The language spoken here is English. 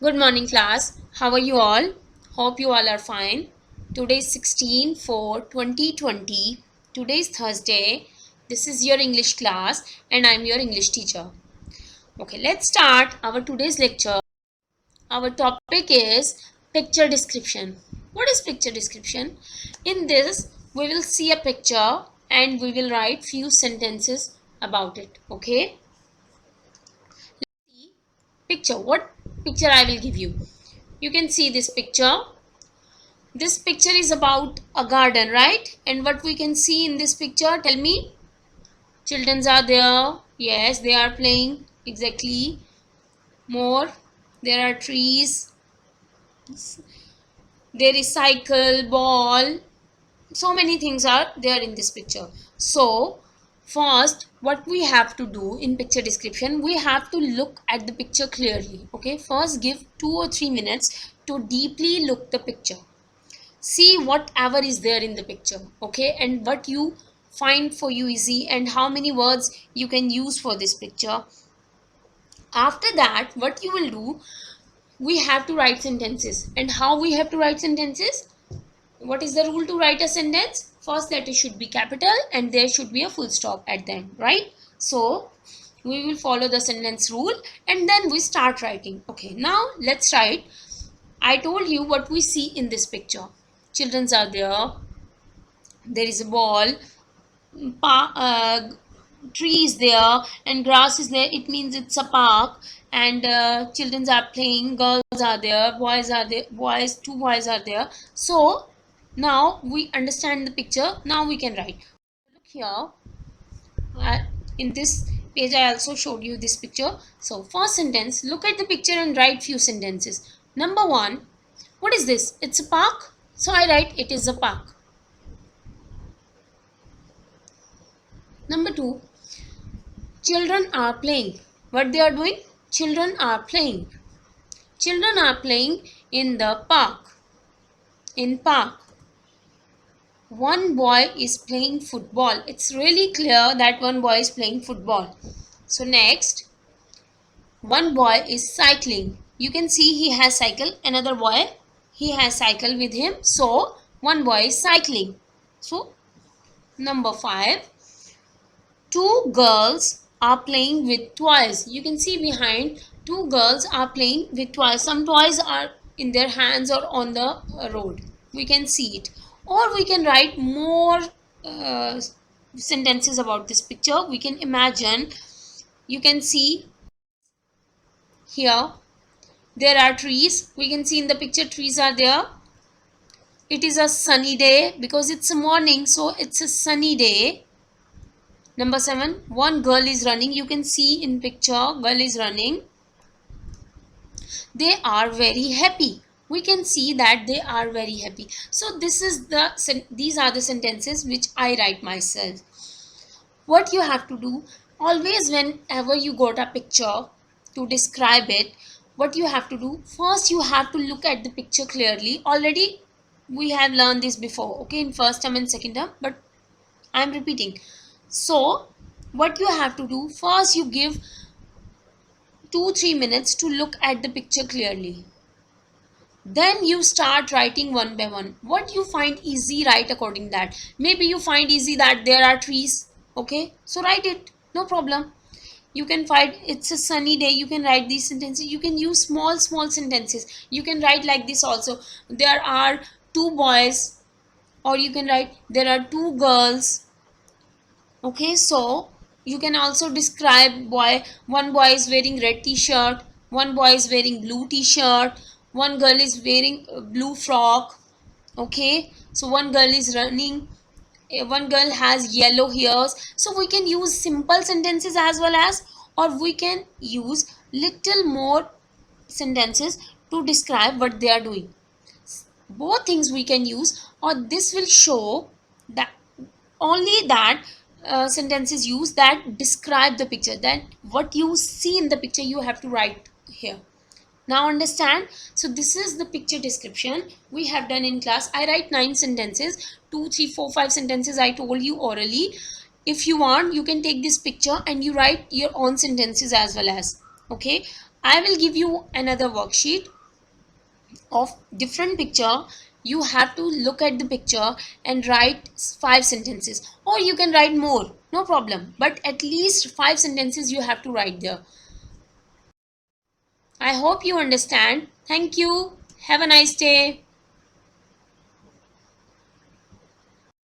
Good morning, class. How are you all? Hope you all are fine. Today is 16/4/2020. Today is Thursday. This is your English class, and I'm your English teacher. Okay, let's start our today's lecture. Our topic is picture description. What is picture description? In this, we will see a picture and we will write few sentences about it. Okay? Picture. What picture I will give you? You can see this picture. This picture is about a garden, right? And what we can see in this picture, tell me. Children are there. Yes, they are playing. Exactly. More. There are trees. There is cycle, ball. So many things are there in this picture. So, first, what we have to do in picture description, we have to look at the picture clearly. Okay, first give 2 or 3 minutes to deeply look the picture. See whatever is there in the picture, okay, and what you find for you easy and how many words you can use for this picture. After that, what you will do, we have to write sentences. And how we have to write sentences? What is the rule to write a sentence? First letter should be capital and there should be a full stop at the end, right? So we will follow the sentence rule and then we start writing. Okay, now let's write. I told you what we see in this picture. Children are there. There is a ball, tree is there, and grass is there. It means it's a park, and children are playing. Girls are there. Boys are there. Boys, two boys are there. So now we understand the picture. Now we can write. Look here. Uh, in this page, I also showed you this picture. So first sentence. Look at the picture and write few sentences. Number one. What is this? It's a park. So I write it is a park. Number two, children are playing. What they are doing? Children are playing. Children are playing in the park. In park. One boy is playing football. It's really clear that one boy is playing football. So next, one boy is cycling. You can see he has cycle. Another boy, he has cycle with him. So one boy is cycling. So number 5, two girls are playing with toys. You can see behind, two girls are playing with toys. Some toys are in their hands or on the road. We can see it. Or we can write more uh, sentences about this picture. We can imagine. You can see here there are trees. We can see in the picture trees are there. It is a sunny day because it's a morning, so it's a sunny day. Number 7, one girl is running. You can see in picture, girl is running. They are very happy. We can see that they are very happy. So these are the sentences which I write myself. What you have to do, always whenever you got a picture to describe it, what you have to do, first you have to look at the picture clearly. Already we have learned this before, okay, in first term and second term, but I am repeating. So what you have to do, first you give 2-3 minutes to look at the picture clearly. Then you start writing one by one. What you find easy, write according that. Maybe you find easy that there are trees. Okay, so write it. No problem. You can find it's a sunny day. You can write these sentences. You can use small sentences. You can write like this also. There are two boys, or you can write there are two girls. Okay, so you can also describe boy. One boy is wearing red t-shirt, one boy is wearing blue t-shirt, one girl is wearing a blue frock. Okay, so one girl is running, one girl has yellow hairs. So we can use simple sentences as well as, or we can use little more sentences to describe what they are doing. Both things we can use, or this will show that only that sentences used that describe the picture, that what you see in the picture you have to write here. Now understand. So this is the picture description we have done in class. I write 9 sentences, 2 3 4 5 sentences I told you orally. If you want, you can take this picture and you write your own sentences as well as. Okay, I will give you another worksheet of different picture. You have to look at the picture and write 5 sentences, or you can write more, no problem, but at least 5 sentences you have to write there. I hope you understand. Thank you. Have a nice day.